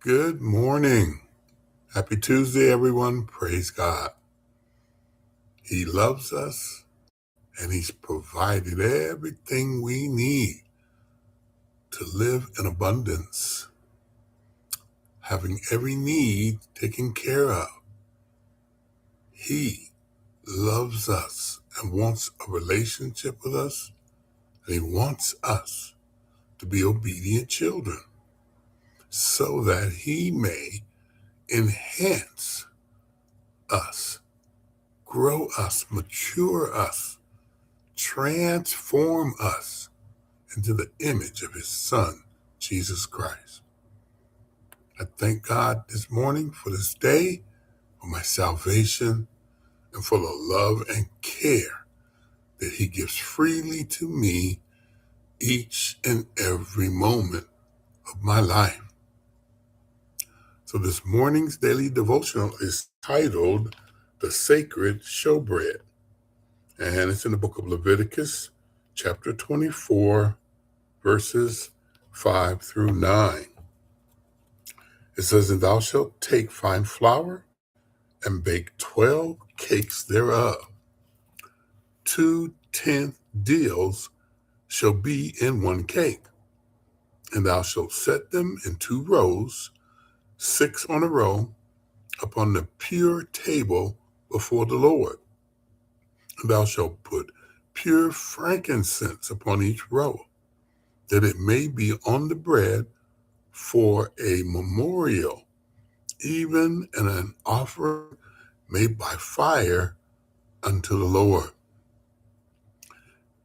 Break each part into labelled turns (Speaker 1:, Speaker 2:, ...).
Speaker 1: Good morning. Happy Tuesday, everyone. Praise God. He loves us and He's provided everything we need to live in abundance, having every need taken care of. He loves us and wants a relationship with us, and He wants us to be obedient children so that He may enhance us, grow us, mature us, transform us into the image of His Son, Jesus Christ. I thank God this morning for this day, for my salvation, and for the love and care that He gives freely to me each and every moment of my life. So this morning's daily devotional is titled The Sacred Shewbread, and it's in the book of Leviticus, chapter 24, verses 5 through 9. It says, "And thou shalt take fine flour and bake 12 cakes thereof. 2 tenth deals shall be in one cake. And thou shalt set them in 2 rows, 6 on a row, upon the pure table before the Lord. And thou shalt put pure frankincense upon each row, that it may be on the bread for a memorial, even in an offering made by fire unto the Lord.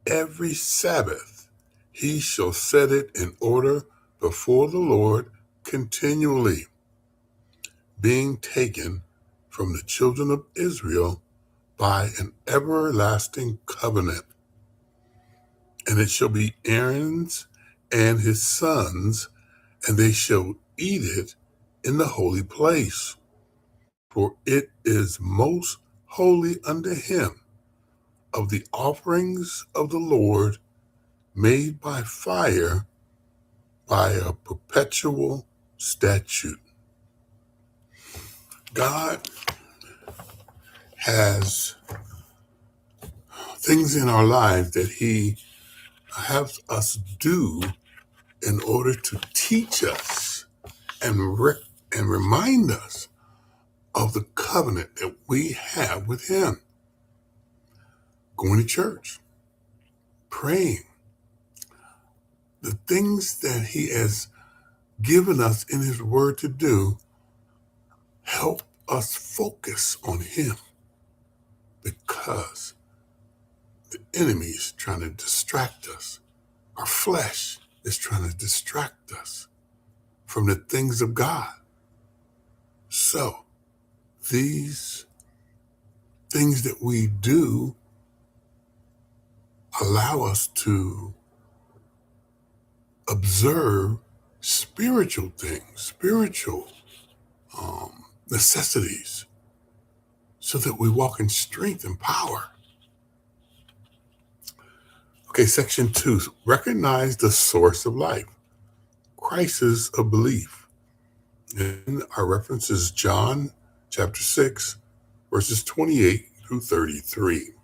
Speaker 1: Every Sabbath he shall set it in order before the Lord continually, being taken from the children of Israel by an everlasting covenant. And it shall be Aaron's and his sons, and they shall eat it in the holy place, for it is most holy unto him. Of the offerings of the Lord made by fire, by a perpetual statute." God has things in our lives that He has us do in order to teach us and remind us of the covenant that we have with Him. Going to church, praying, the things that He has given us in His Word to do help us focus on Him, because the enemy is trying to distract us. Our flesh is trying to distract us from the things of God. So these things that we do allow us to observe spiritual things, spiritual necessities, so that we walk in strength and power. Okay, section 2, recognize the source of life, crisis of belief. And our reference is John chapter 6, verses 28 through 33.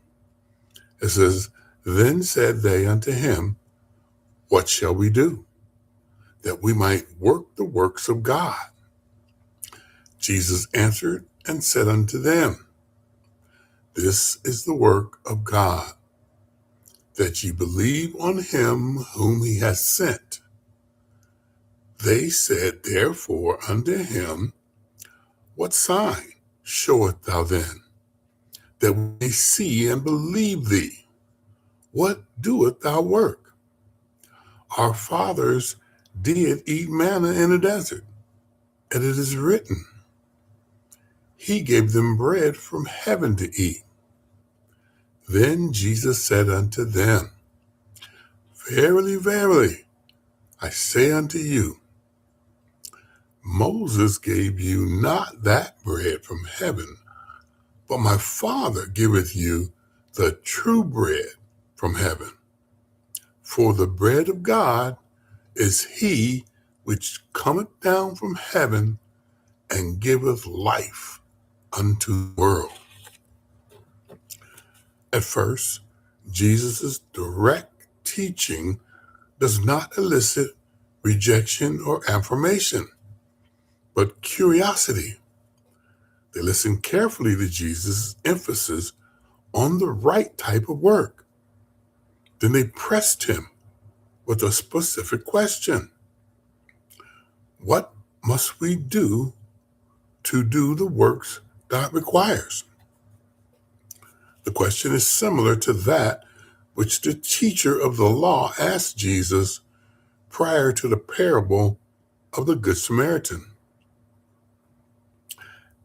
Speaker 1: It says, "Then said they unto him, What shall we do, that we might work the works of God? Jesus answered and said unto them, This is the work of God, that ye believe on him whom he has sent. They said therefore unto him, What sign showeth thou then, that we may see and believe thee? What doeth thou work? Our fathers did eat manna in the desert, and it is written, He gave them bread from heaven to eat. Then Jesus said unto them, Verily, verily, I say unto you, Moses gave you not that bread from heaven, but my Father giveth you the true bread from heaven. For the bread of God is he which cometh down from heaven and giveth life unto the world. At first, Jesus' direct teaching does not elicit rejection or affirmation, but curiosity. They listened carefully to Jesus' emphasis on the right type of work. Then they pressed him with a specific question. What must we do to do the works God requires? The question is similar to that which the teacher of the law asked Jesus prior to the parable of the Good Samaritan.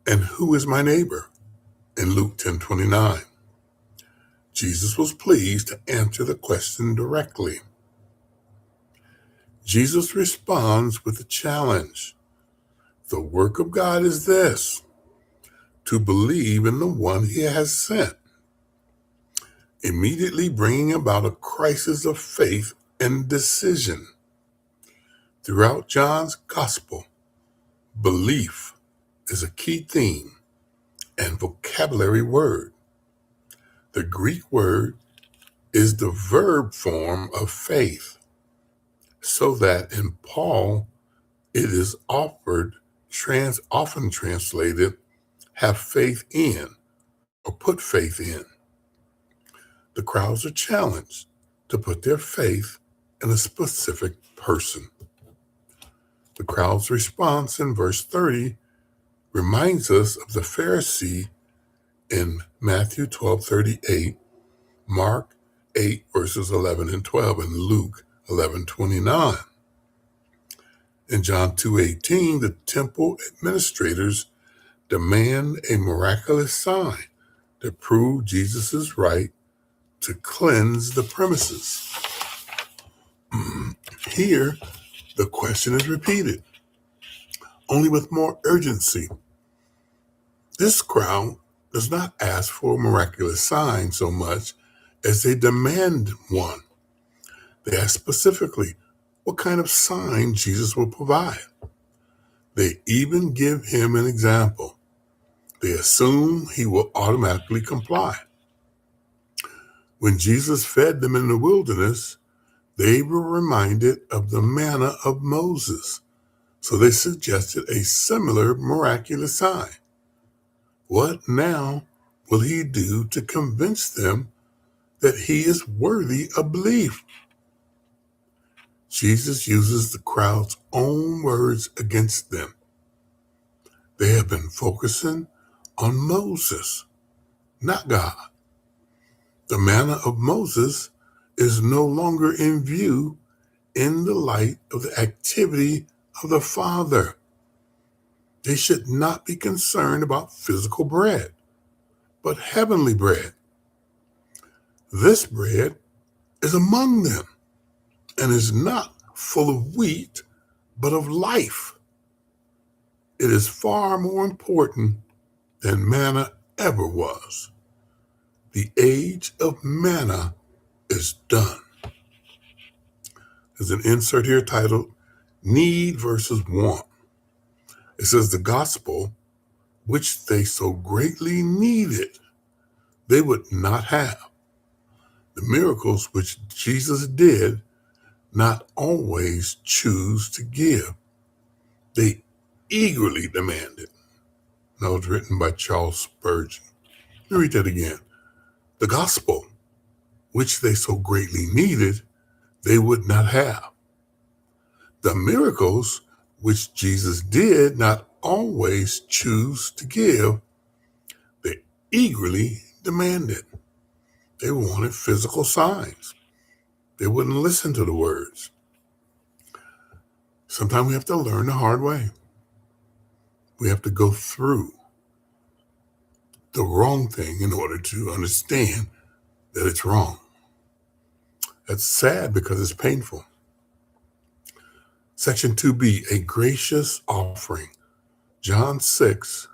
Speaker 1: And who is my neighbor? In Luke 10:29. Jesus was pleased to answer the question directly. Jesus responds with a challenge. The work of God is this, to believe in the one he has sent, immediately bringing about a crisis of faith and decision. Throughout John's gospel, belief is a key theme and vocabulary word. The Greek word is the verb form of faith, so that in Paul it is often translated have faith in or put faith in. The crowds are challenged to put their faith in a specific person. The crowd's response in verse 30 reminds us of the Pharisee in Matthew 12:38, Mark 8 verses 11 and 12, and Luke 11:29. In John 2:18, the temple administrators demand a miraculous sign to prove Jesus is right to cleanse the premises. Here, the question is repeated, only with more urgency. This crowd does not ask for a miraculous sign so much as they demand one. They ask specifically what kind of sign Jesus will provide. They even give him an example. They assume he will automatically comply. When Jesus fed them in the wilderness, they were reminded of the manna of Moses, so they suggested a similar miraculous sign. What now will he do to convince them that he is worthy of belief? Jesus uses the crowd's own words against them. They have been focusing on Moses, not God. The manna of Moses is no longer in view in the light of the activity of the Father. They should not be concerned about physical bread, but heavenly bread. This bread is among them and is not full of wheat, but of life. It is far more important than manna ever was. The age of manna is done. There's an insert here titled Need versus Want. It says the gospel, which they so greatly needed, they would not have. The miracles which Jesus did not always choose to give. They eagerly demanded. That was written by Charles Spurgeon. Let me read that again. The gospel, which they so greatly needed, they would not have. The miracles which Jesus did not always choose to give, they eagerly demanded. They wanted physical signs. They wouldn't listen to the words. Sometimes we have to learn the hard way. We have to go through the wrong thing in order to understand that it's wrong. That's sad because it's painful. Section 2b, a gracious offering. John 6,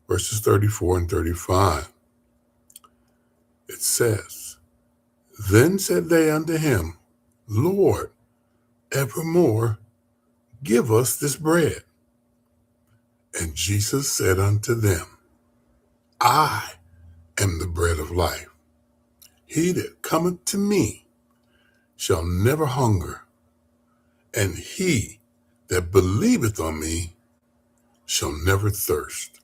Speaker 1: verses 34 and 35. It says, Then said they unto him, Lord, evermore give us this bread. And Jesus said unto them, I am the bread of life. He that cometh to me shall never hunger, and he that believeth on me shall never thirst.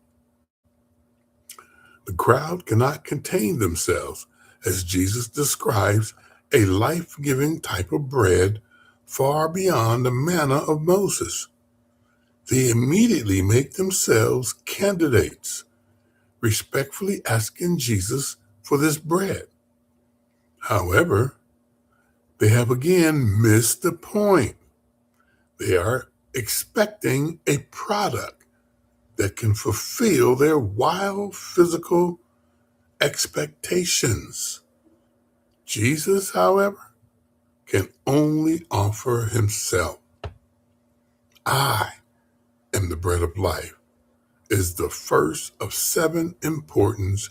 Speaker 1: The crowd cannot contain themselves as Jesus describes a life-giving type of bread far beyond the manna of Moses. They immediately make themselves candidates, respectfully asking Jesus for this bread. However, they have again missed the point. They are expecting a product that can fulfill their wild physical expectations. Jesus, however, can only offer himself. I am the bread of life is the first of 7 important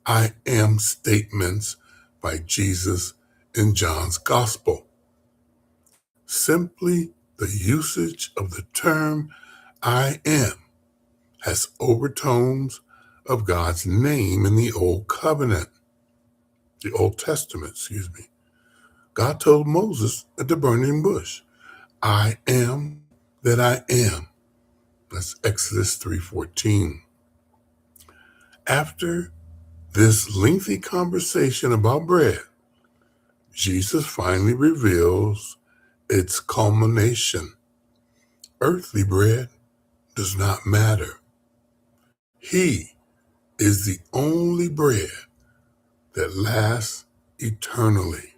Speaker 1: I am statements by Jesus in John's Gospel. Simply the usage of the term I am has overtones of God's name in the Old Testament. God told Moses at the burning bush, I am that I am. That's Exodus 3:14. After this lengthy conversation about bread, Jesus finally reveals its culmination. Earthly bread does not matter. He is the only bread that lasts eternally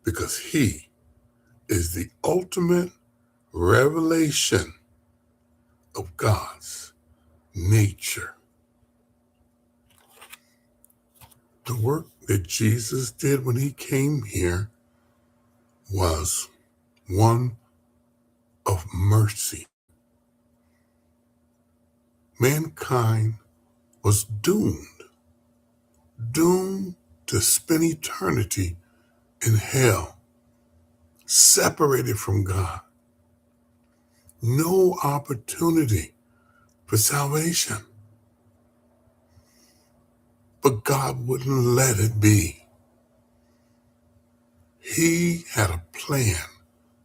Speaker 1: because he is the ultimate revelation of God's nature. The work that Jesus did when he came here was one of mercy. Mankind was doomed to spend eternity in hell, separated from God. No opportunity for salvation. But God wouldn't let it be. He had a plan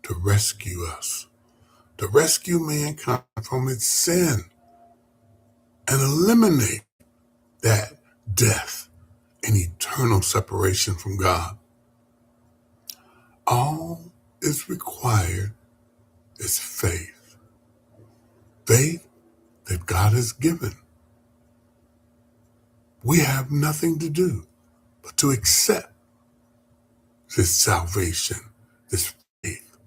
Speaker 1: to rescue us, to rescue mankind from its sin and eliminate that death and eternal separation from God. All is required is faith. Faith that God has given. We have nothing to do but to accept this salvation, this faith.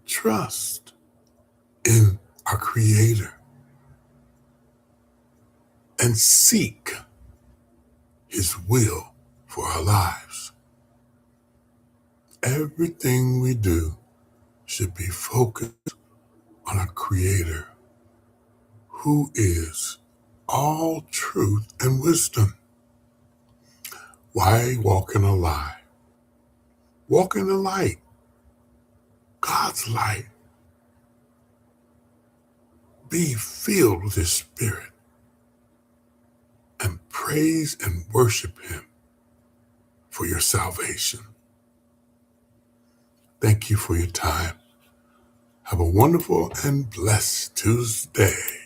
Speaker 1: Trust in our Creator and seek His will for our lives. Everything we do should be focused on our Creator, who is all truth and wisdom. Why walk in a lie? Walk in the light, God's light. Be filled with His Spirit and praise and worship Him for your salvation. Thank you for your time. Have a wonderful and blessed Tuesday.